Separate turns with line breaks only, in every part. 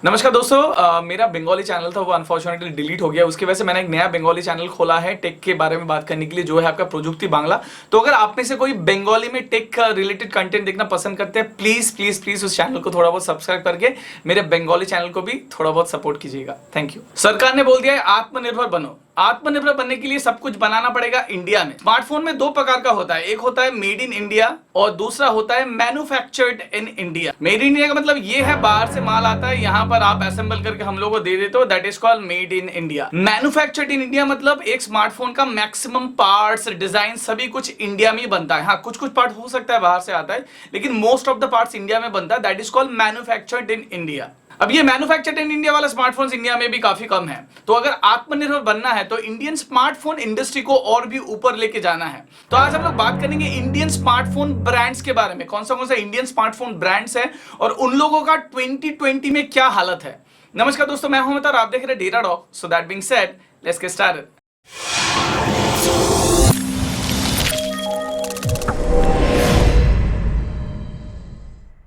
नमस्कार दोस्तों, मेरा बंगाली चैनल था वो अनफॉर्चुनेटली डिलीट हो गया। उसकी वजह से मैंने एक नया बंगाली चैनल खोला है टेक के बारे में बात करने के लिए, जो है आपका प्रजुक्ति बांग्ला। तो अगर आप में से कोई बंगाली में टेक रिलेटेड कंटेंट देखना पसंद करते हैं, प्लीज प्लीज प्लीज उस चैनल को थोड़ा बहुत सब्सक्राइब करके मेरे बंगाली चैनल को भी थोड़ा बहुत सपोर्ट कीजिएगा। Thank you. सरकार ने बोल दिया है आत्मनिर्भर बनो। आत्मनिर्भर बनने के लिए सब कुछ बनाना पड़ेगा इंडिया में। स्मार्टफोन में दो प्रकार का होता है, एक होता है मेड इन इंडिया और दूसरा होता है manufactured in India. Made in India का मतलब ये है बाहर से माल आता है, यहाँ पर आप असेंबल करके हम लोगों को दे देते हो, that is called made in India. Manufactured in India मतलब एक स्मार्टफोन का मैक्सिमम पार्ट्स, डिजाइन सभी कुछ इंडिया में ही बनता है। हाँ, कुछ कुछ पार्ट हो सकता है बाहर से आता है, लेकिन most of the parts India में बनता है, that is called manufactured in India. अब ये मैन्युफैक्चर्ड इन इंडिया वाला स्मार्टफोन्स इंडिया में भी काफी कम है। तो अगर आत्मनिर्भर बनना है तो इंडियन स्मार्टफोन इंडस्ट्री को और भी ऊपर लेके जाना है। तो आज हम लोग बात करेंगे इंडियन स्मार्टफोन ब्रांड्स के बारे में, कौन सा इंडियन स्मार्टफोन ब्रांड्स है और उन लोगों का 2020 में क्या हालत है। नमस्कार दोस्तों, मैं हूं और आप देख रहे हैं data dog. So that being said, let's get started.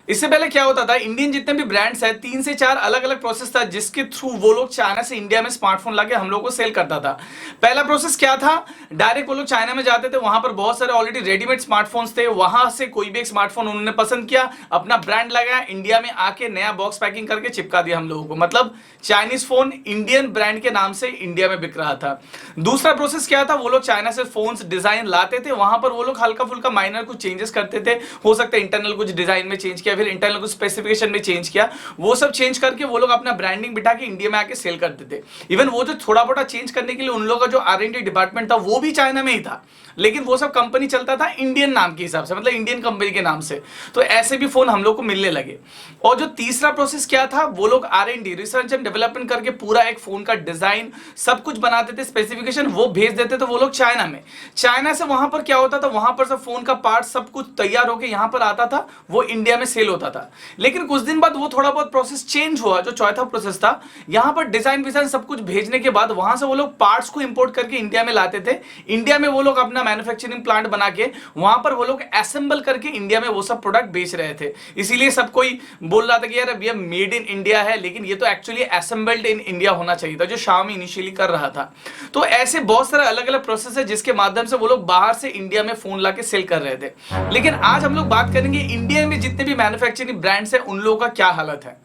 इससे पहले क्या होता था, इंडियन जितने भी ब्रांड्स हैं 3 से 4 अलग अलग प्रोसेस था जिसके थ्रू वो लोग चाइना से इंडिया में स्मार्टफोन लाके हम लोग को सेल करता था। पहला प्रोसेस क्या था, डायरेक्ट वो लोग चाइना में जाते थे, वहां पर बहुत सारे ऑलरेडी रेडीमेड स्मार्टफोन्स थे, वहां से कोई भी एक स्मार्टफोन उन्होंने पसंद किया, अपना ब्रांड लगाया, इंडिया में आके नया बॉक्स पैकिंग करके चिपका दिया हम लोगों को। मतलब चाइनीज फोन इंडियन ब्रांड के नाम से इंडिया में बिक रहा था। दूसरा प्रोसेस क्या था, वो लोग चाइना से फोन डिजाइन लाते थे, वहां पर वो लोग हल्का फुल्का माइनर कुछ चेंजेस करते थे, हो सकता है इंटरनल कुछ डिजाइन में चेंज किया, फिर इंटरनल कुछ स्पेसिफिकेशन में चेंज किया, वो सब चेंज करके वो लोग अपना ब्रांडिंग बिठा के इंडिया में आके सेल करते थे। इवन वो जो थोड़ा बहुत चेंज करने के लिए उन लोगों का जो R&D डिपार्टमेंट था वो भी चाइना में ही था, लेकिन वो सब कंपनी चलता था इंडियन नाम के हिसाब से, मतलब इंडियन कंपनी के नाम से। तो ऐसे भी फोन हम लोग को मिलने लगे। और जो तीसरा प्रोसेस क्या था, वो लोग R&D रिसर्च एंड डेवलपमेंट करके पूरा एक फोन का डिजाइन सब कुछ बनाते थे, स्पेसिफिकेशन वो भेज देते थे वो लोग चाइना में। चाइना से वहां पर क्या होता था, वहां पर सब फोन का पार्ट सब कुछ तैयार होकर यहां पर आता था, वो इंडिया में सेल होता था। लेकिन कुछ दिन बाद वो थोड़ा बहुत प्रोसेस चेंज हुआ। जो चौथा प्रोसेस था, यहां पर डिजाइन विजाइन सब कुछ भेजने के बाद वहां से वो लोग पार्ट्स को इंपोर्ट करके इंडिया में लाते थे। इंडिया में वो लोग अपना मैन्युफैक्चरिंग प्लांट बना के वहां पर वो लोग असेंबल करके इंडिया में वो सब प्रोडक्ट बेच रहे थे। इसीलिए सब कोई बोल रहा था कि यार अब ये मेड इन इंडिया है, लेकिन ये तो एक्चुअली असेंबल्ड इन इंडिया होना चाहिए था, जो Xiaomi इनिशियली कर रहा था। तो ऐसे बहुत सारे अलग अलग प्रोसेस है जिसके माध्यम से वो लोग बाहर से इंडिया में फोन लाके सेल कर रहे थे। लेकिन आज हम लोग बात करेंगे इंडिया में जितने भी मैन्युफैक्चरिंग ब्रांड्स है उन लोगों का क्या हालत है।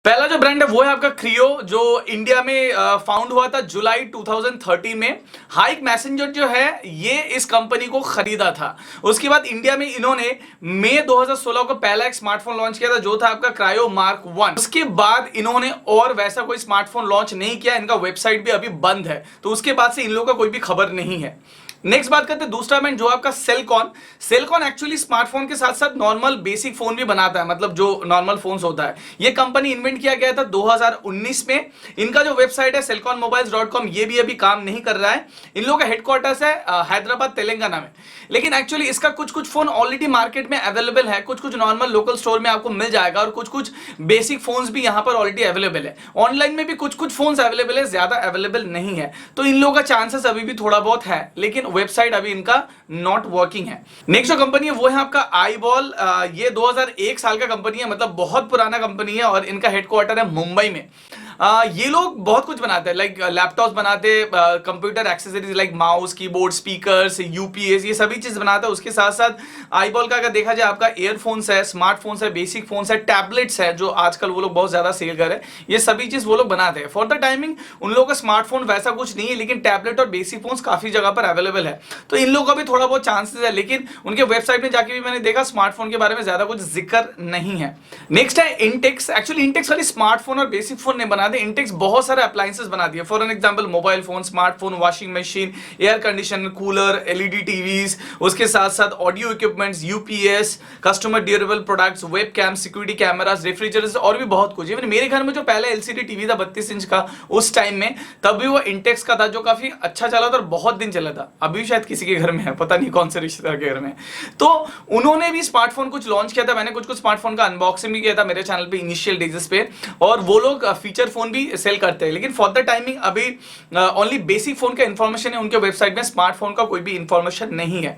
पहला जो ब्रांड है वो है आपका क्रियो, जो इंडिया में फाउंड हुआ था जुलाई 2013 में। हाइक मैसेंजर जो है ये इस कंपनी को खरीदा था। उसके बाद इंडिया में इन्होंने मई 2016 को पहला एक स्मार्टफोन लॉन्च किया था, जो था आपका क्रायो मार्क 1। उसके बाद इन्होंने और वैसा कोई स्मार्टफोन लॉन्च नहीं किया, इनका वेबसाइट भी अभी बंद है, तो उसके बाद से इन लोगों का कोई भी खबर नहीं है। नेक्स्ट बात करते हैं दूसरा ब्रांड जो आपका सेलकॉन। सेलकॉन एक्चुअली स्मार्टफोन के साथ साथ नॉर्मल बेसिक फोन भी बनाता है, मतलब जो नॉर्मल फोन्स होता है। ये कंपनी इन्वेंट किया गया था 2019 में। इनका जो वेबसाइट है selconmobiles.com, ये भी अभी काम नहीं कर रहा है। इन लोगों का हेडक्वार्टर्स है हैदराबाद तेलंगाना में। लेकिन एक्चुअली इसका कुछ कुछ फोन ऑलरेडी मार्केट में अवेलेबल है, कुछ कुछ नॉर्मल लोकल स्टोर में आपको मिल जाएगा, और कुछ कुछ बेसिक फोन्स भी यहाँ पर ऑलरेडी अवेलेबल है। ऑनलाइन में भी कुछ कुछ फोन्स अवेलेबल है, ज्यादा अवेलेबल नहीं है। तो इन लोगों का चांसेस अभी भी थोड़ा बहुत है, लेकिन वेबसाइट अभी इनका नॉट वर्किंग है। नेक्स्ट जो कंपनी है वो है आपका आईबॉल। ये 2001 साल का कंपनी है, मतलब बहुत पुराना कंपनी है, और इनका हेडक्वार्टर है मुंबई में। ये लोग बहुत कुछ बनाते हैं, लाइक लैपटॉप्स बनाते हैं, computer accessories like mouse, keyboard, speakers, UPS, ये सभी चीज बनाता है। उसके साथ साथ आईबॉल का अगर देखा जाए, आपका ईयरफोन्स है, स्मार्टफोन्स है, बेसिक फोन्स है, टैबलेट्स है, जो आजकल वो लोग बहुत ज्यादा सेल कर रहे हैं, ये सभी चीज वो लोग बनाते हैं। फॉर द टाइमिंग उन लोगों का स्मार्टफोन वैसा कुछ नहीं है, लेकिन टैबलेट और बेसिक फोन्स काफी जगह पर अवेलेबल है। तो इन लोगों का भी थोड़ा बहुत चांसेस है, लेकिन उनके वेबसाइट में जाके भी मैंने देखा स्मार्टफोन के बारे में ज्यादा कुछ जिक्र नहीं है। नेक्स्ट है इंटेक्स। एक्चुअली इंटेक्स वाली स्मार्टफोन और बेसिक फोन नहीं बनाते, इंटेक्स बहुत सारे अप्लायंसेस बना दिए। For an example mobile phone, smartphone, washing machine, air conditioner, cooler, LED TVs, उसके साथ साथ audio equipments, UPS, customer durable products, web cam, security cameras, refrigerators और भी बहुत कुछ। इवन मेरे घर में जो पहले एलसीडी टीवी था 32 इंच का उस टाइम में, तब भी वो इंटेक्स का था, जो काफी अच्छा चला था और बहुत दिन चला था। अभी शायद किसी के घर में है, पता नहीं कौन से रिश्तेदार के घर में। तो उन्होंने भी स्मार्टफोन कुछ लॉन्च किया था, मैंने कुछ कुछ स्मार्टफोन का अनबॉक्सिंग भी किया था मेरे चैनल पे इनिशियल डेजेस पे, और वो लोग फीचर फोन भी सेल करते हैं, लेकिन फॉर द टाइमिंग अभी ओनली बेसिक फोन का इंफॉर्मेशन है उनके वेबसाइट में, स्मार्टफोन का कोई भी इंफॉर्मेशन नहीं है।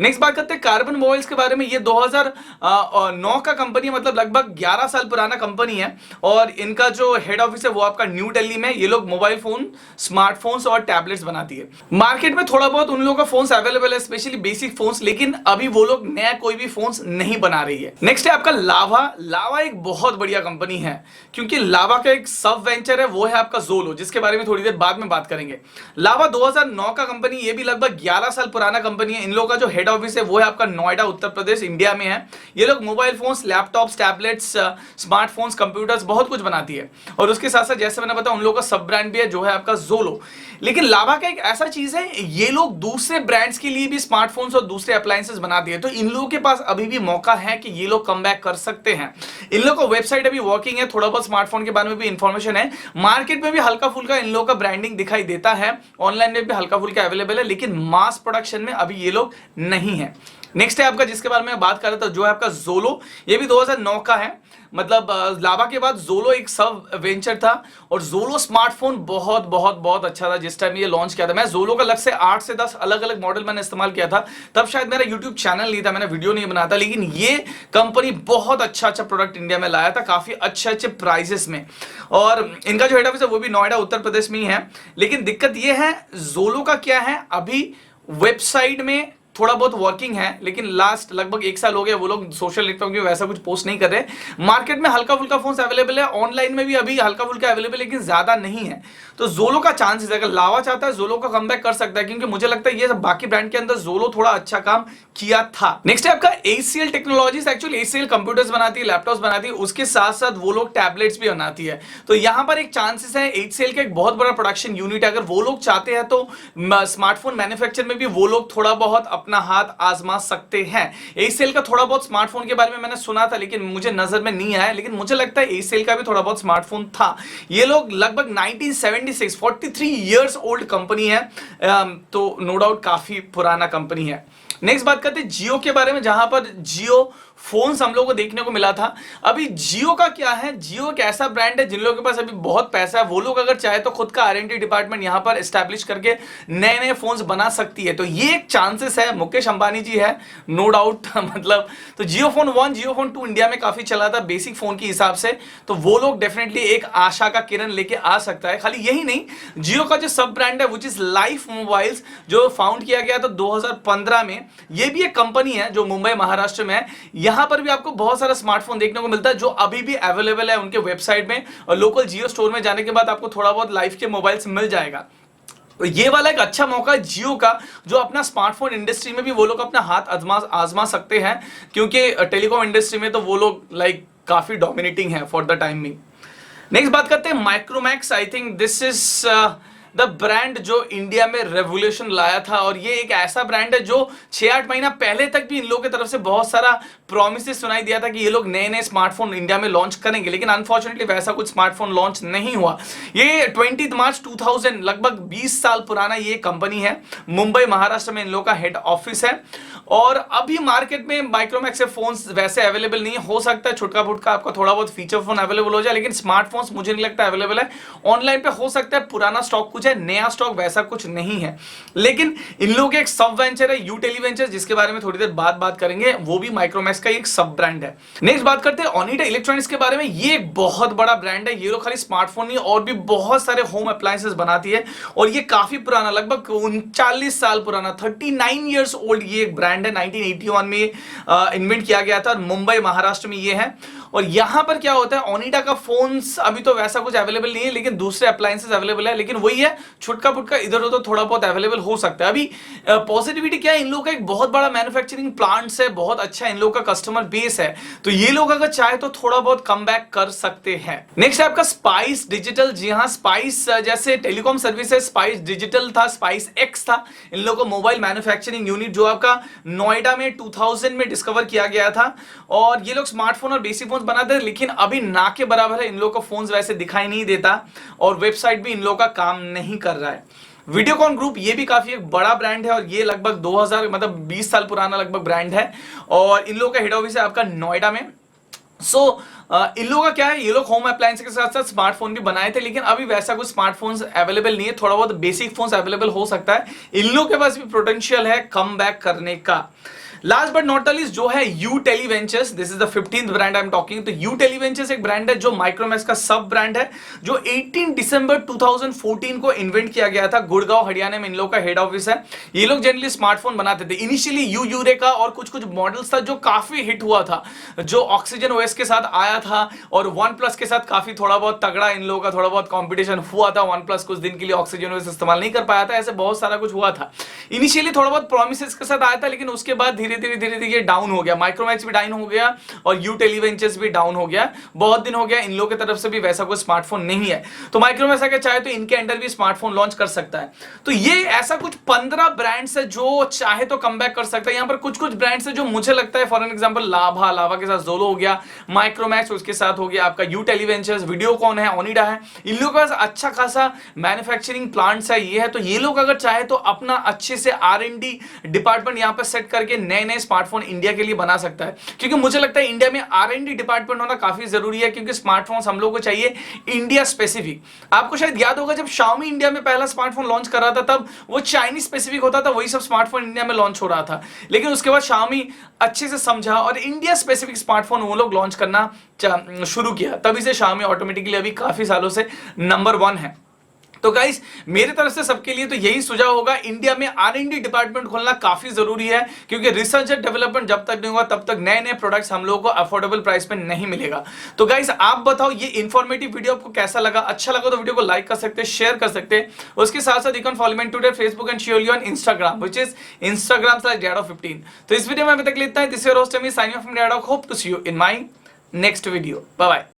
नेक्स्ट बात करते हैं कार्बन मोबाइल्स के बारे में। ये 2009 का कंपनी है, मतलब लगभग 11 साल पुराना कंपनी है, और इनका जो हेड ऑफिस है वो आपका न्यू दिल्ली में। ये लोग मोबाइल फोन, स्मार्टफोन्स और टैबलेट्स बनाती है। मार्केट में थोड़ा बहुत उन लोगों का फोन्स अवेलेबल है, स्पेशली बेसिक फोन्स, लेकिन अभी वो लोग नया कोई भी फोन्स नहीं बना रही है। नेक्स्ट है आपका लावा। लावा एक बहुत बढ़िया कंपनी है, क्योंकि लावा का एक सब वेंचर है, वो है आपका जोलो, जिसके बारे में थोड़ी देर बाद में बात करेंगे। लावा 2009 का कंपनी, ये भी लगभग 11 साल पुराना कंपनी है। इन लोगों का जो हेड ऑफिस है वो है आपका नोएडा, उत्तर प्रदेश, इंडिया में है। ये लोग mobile phones, laptops, tablets, smartphones, computers बहुत कुछ बनाती है, और उसके साथ साथ जैसे मैंने बताया उन लोगों का सब ब्रांड भी है जो है आपका जोलो। लेकिन लावा का एक ऐसा चीज है, ये लोग दूसरे ब्रांड्स के लिए भी स्मार्टफोन्स और दूसरे अप्लायंसेस बनाती है, तो इन लोगों के पास अभी भी मौका है कि ये लोग कम बैक कर सकते हैं। इन लोगों का वेबसाइट अभी वर्किंग है, थोड़ा बहुत स्मार्टफोन के बारे में भी इंफॉर्मेशन है, मार्केट में भी हल्का फुल्का इन लोगों का ब्रांडिंग दिखाई देता है, ऑनलाइन में भी हल्का फुल्का अवेलेबल है, लेकिन मास प्रोडक्शन में अभी ये लोग नहीं है। नेक्स्ट है आपका, जिसके बारे में बात कर रहा था, जो है आपका जोलो। ये भी 2009 का है, मतलब लावा के बाद जोलो एक सब वेंचर था, और जोलो स्मार्टफोन बहुत बहुत बहुत अच्छा था जिस टाइम ये लॉन्च किया था। मैं जोलो का लगभग से 8 से 10 अलग अलग मॉडल मैंने इस्तेमाल किया था, तब शायद मेरा यूट्यूब चैनल नहीं था, मैंने वीडियो नहीं बनाता, लेकिन ये कंपनी बहुत अच्छा प्रोडक्ट इंडिया में लाया था, काफी अच्छे प्राइसेस में, और इनका जो हेड ऑफिस है वो भी नोएडा, उत्तर प्रदेश में ही है। लेकिन दिक्कत ये है, जोलो का क्या है, अभी वेबसाइट में थोड़ा बहुत वर्किंग है, लेकिन लास्ट लगभग 1 साल हो गया वो लोग सोशल नेटवर्क में वैसा कुछ पोस्ट नहीं कर रहे। मार्केट में हल्का फुल्का फोन्स अवेलेबल है, ऑनलाइन में भी अभी हल्का फुल्का अवेलेबल है, लेकिन ज्यादा नहीं है। तो जोलो का चांसेस है, अगर लावा चाहता है जोलो का कमबैक कर सकता है, क्योंकि मुझे लगता है ये बाकी ब्रांड के अंदर जोलो थोड़ा अच्छा काम किया था। नेक्स्ट है आपका ACL technologies. Actually ACL computers बनाती है, लैपटॉप्स बनाती है, उसके साथ साथ वो लोग टैबलेट्स भी बनाती है। तो यहां पर एक चांसेस है, एसीएल का एक बहुत बड़ा प्रोडक्शन यूनिट है, अगर वो लोग चाहते हैं तो स्मार्टफोन मैन्युफैक्चर में भी वो लोग थोड़ा बहुत अपना हाथ आजमा सकते हैं। एसीएल का थोड़ा बहुत स्मार्टफोन के बारे में मैंने सुना था, लेकिन मुझे नजर में नहीं आया, लेकिन मुझे लगता है एसीएल का भी थोड़ा बहुत स्मार्टफोन था। ये लोग लगभग 1976, 43 इयर्स ओल्ड कंपनी है, तो नो डाउट काफी पुराना कंपनी है। नेक्स्ट बात करते हैं जियो के बारे में, जहां पर जियो फोन्स हम लोगों को देखने को मिला था। अभी जियो का क्या है, जियो एक ऐसा ब्रांड है जिन लोगों के पास अभी बहुत पैसा है, वो लोग अगर चाहे तो खुद का R&D डिपार्टमेंट यहां पर एस्टैब्लिश करके नए नए फोन्स बना सकती है, तो ये एक चांसेस है। मुकेश अंबानी जी है, नो डाउट मतलब, तो जियो फोन 1, जियो फोन 2 इंडिया में काफी चला था बेसिक फोन के हिसाब से, तो वो लोग डेफिनेटली एक आशा का किरण लेके आ सकता है। खाली यही नहीं, जियो का जो सब ब्रांड है विच इज लाइफ मोबाइल्स, जो फाउंड किया गया था 2015 में, ये भी एक कंपनी है जो मुंबई महाराष्ट्र में है। यहां पर भी आपको बहुत सारा स्मार्टफोन देखने को मिलता है जो अभी भी अवेलेबल है उनके वेबसाइट में, और लोकल जियो स्टोर में जाने के बाद आपको थोड़ा बहुत लाइफ के मोबाइल्स मिल जाएगा। तो ये वाला एक अच्छा मौका है जियो का, जो अपना स्मार्टफोन इंडस्ट्री में भी वो लोग अपना हाथ आजमा सकते हैं, क्योंकि टेलीकॉम इंडस्ट्री में तो वो लोग लाइक काफी डोमिनेटिंग है फॉर द टाइमिंग। नेक्स्ट बात करते हैं Micromax. I think this is the brand जो इंडिया में रेवोल्यूशन लाया था, और ये एक ऐसा ब्रांड है जो 6-8 महीना पहले तक भी इन लोगों की तरफ से बहुत सारा प्रॉमिसेस सुनाई दिया था कि ये लोग नए नए स्मार्टफोन इंडिया में लॉन्च करेंगे, लेकिन अनफॉर्चुनेटली वैसा कुछ स्मार्टफोन लॉन्च नहीं हुआ। ये 20 मार्च 2000, लगभग 20 साल पुराना ये कंपनी है, मुंबई महाराष्ट्र में इन लोगों का हेड ऑफिस है, और अभी मार्केट में माइक्रोमैक्स से फोन्स वैसे अवेलेबल नहीं है। हो सकता है छुटका फुटका आपका थोड़ा बहुत फीचर फोन अवेलेबल हो जाए, लेकिन स्मार्टफोन्स मुझे नहीं लगता अवेलेबल है। ऑनलाइन पे हो सकता है पुराना स्टॉक कुछ है, नया स्टॉक वैसा कुछ नहीं है। लेकिन इन लोगों के एक सब वेंचर है, यू टेलीवेंचर, जिसके बारे में थोड़ी देर बाद बात करेंगे, वो भी माइक्रोमैक्स का एक सब ब्रांड है। नेक्स्ट बात करते हैं ओनिडा इलेक्ट्रॉनिक्स के बारे में। ये एक बहुत बड़ा ब्रांड है, ये लोग खाली स्मार्टफोन नहीं और भी बहुत सारे होम अप्लायंसेस बनाती है, और ये काफी पुराना, लगभग 39 साल पुराना, 39 ईयर्स ओल्ड ये एक ब्रांड है। 1981 में इन्वेंट किया गया था, मुंबई महाराष्ट्र में ये है। और यहां पर क्या होता है, ओनिडा का फोन्स अभी तो वैसा कुछ अवेलेबल नहीं है, लेकिन दूसरे अप्लायंसेस अवेलेबल है, लेकिन वही है छुटका फुटका इधर उधर थोड़ा बहुत अवेलेबल हो सकता है। अभी पॉजिटिविटी क्या है, इन लोगों का एक बहुत बड़ा मैन्युफैक्चरिंग प्लांट्स है, बहुत अच्छा इन लोगों का कस्टमर बेस है, तो ये लोग अगर चाहे तो थोड़ा बहुत कम बैक कर सकते हैं। नेक्स्ट है आपका स्पाइस डिजिटल। जी हाँ, स्पाइस जैसे टेलीकॉम सर्विसेज स्पाइस डिजिटल था, स्पाइस एक्स था, इन लोगों को मोबाइल मैन्युफैक्चरिंग यूनिट जो आपका नोएडा में 2000 में डिस्कवर किया गया था, और ये लोग स्मार्टफोन और बेसिक फोन बनाते हैं, लेकिन अभी ना के बराबर है, इन लोगों को फोन्स वैसे दिखाई नहीं देता, और वेबसाइट भी इन लोगों का काम नहीं कर रहा है। वीडियोकॉन ग्रुप, ये भी काफी एक बड़ा ब्रांड है, और ये लगभग 2000 मतलब 20 साल पुराना लगभग ब्रांड है, और इन लोगों का हेड ऑफिस है आपका नोएडा में। इन लोगों का क्या है, ये लोग होम अप्लायंस के साथ साथ स्मार्टफोन भी बनाए थे, लेकिन अभी वैसा कुछ स्मार्टफोन्स अवेलेबल नहीं है, थोड़ा बहुत बेसिक फोन्स अवेलेबल हो सकता है। इन लोगों के पास भी पोटेंशियल है कम बैक करने का। लास्ट बट नॉट लीस्ट जो है U Televentures, this is the 15th brand I am talking. तो यू टेलीवेंचर्स एक ब्रांड है जो माइक्रोमैक्स का सब ब्रांड है, जो 18 दिसंबर 2014 को इन्वेंट किया गया था। गुड़गांव हरियाणा में इन लोग का हेड ऑफिस है। ये लोग जनरली स्मार्टफोन बनाते थे। इनिशियली यू यूरेका और कुछ कुछ मॉडल्स था जो काफी हिट हुआ था, जो ऑक्सीजन ओएस के साथ आया था, और वन प्लस के साथ काफी थोड़ा बहुत तगड़ा इन लोगों का थोड़ा बहुत कॉम्पिटिशन हुआ था। वन प्लस कुछ दिन के लिए ऑक्सीजन ओएस इस्तेमाल नहीं कर पाया था, ऐसे बहुत सारा कुछ हुआ था। इनिशियली थोड़ा बहुत प्रोमिसेस के साथ आया था, लेकिन उसके बाद धीरे धीरे डाउन हो गया। माइक्रोमैक्स भी डाउन हो गया और यू टेलीवेंचर्स भी डाउन हो गया। बहुत दिन हो गया, इन लोगों की तरफ से भी वैसा कोई स्मार्टफोन नहीं है। तो माइक्रोमैक्स अगर चाहे तो इनके अंडर भी स्मार्टफोन लॉन्च कर सकता है। तो ये ऐसा कुछ 15 ब्रांड्स है जो चाहे तो कम बैक कर सकता है। यहां पर कुछ कुछ ब्रांड्स है जो मुझे लगता है, फॉर एग्जांपल लाभा के साथ जोलो हो गया, माइक्रोमैक्स उसके साथ हो गया आपका यू टेलीवेंचर्स, वीडियोकॉन है, ओनिडा है। इन लोगों के पास अच्छा खासा मैन्युफैक्चरिंग प्लांट्स है, ये है। तो ये लोग अगर चाहे तो अपना अच्छे से R&D डिपार्टमेंट यहां पर सेट करके नए नए स्मार्टफोन इंडिया के लिए बना सकता है। क्योंकि मुझे लगता है इंडिया में R&D डिपार्टमेंट होना काफी जरूरी है, क्योंकि स्मार्टफोन्स हम लोगों को चाहिए इंडिया स्पेसिफिक। आपको शायद याद होगा जब Xiaomi इंडिया में पहला स्मार्टफोन लॉन्च कर रहा था, तब वो चाइनीज स्पेसिफिक होता था, वही सब स्मार्टफोन इंडिया में लॉन्च हो रहा था। लेकिन उसके बाद Xiaomi अच्छे से समझा और इंडिया स्पेसिफिक स्मार्टफोन वो लोग लॉन्च करना शुरू किया, तभी से Xiaomi ऑटोमेटिकली अभी काफी सालों से नंबर 1 है। तो गाइस मेरी तरफ से सबके लिए तो यही सुझाव होगा, इंडिया में R&D डिपार्टमेंट खोलना काफी जरूरी है, क्योंकि रिसर्च एंड डेवलपमेंट जब तक नहीं होगा तब तक नए नए प्रोडक्ट्स हम लोगों को अफोर्डेबल प्राइस पे नहीं मिलेगा। तो गाइस आप बताओ ये इन्फॉर्मेटिव वीडियो आपको कैसा लगा? अच्छा लगा तो वीडियो को लाइक कर सकते हैं, शेयर कर सकते हैं। उसके साथ साथ you can follow me today Facebook and surely on Instagram, which is Instagram/Dado15। तो इस वीडियो में अभी तक लेता है। This is your host me signing off from Dado। Hope to see you in my next video. Bye bye.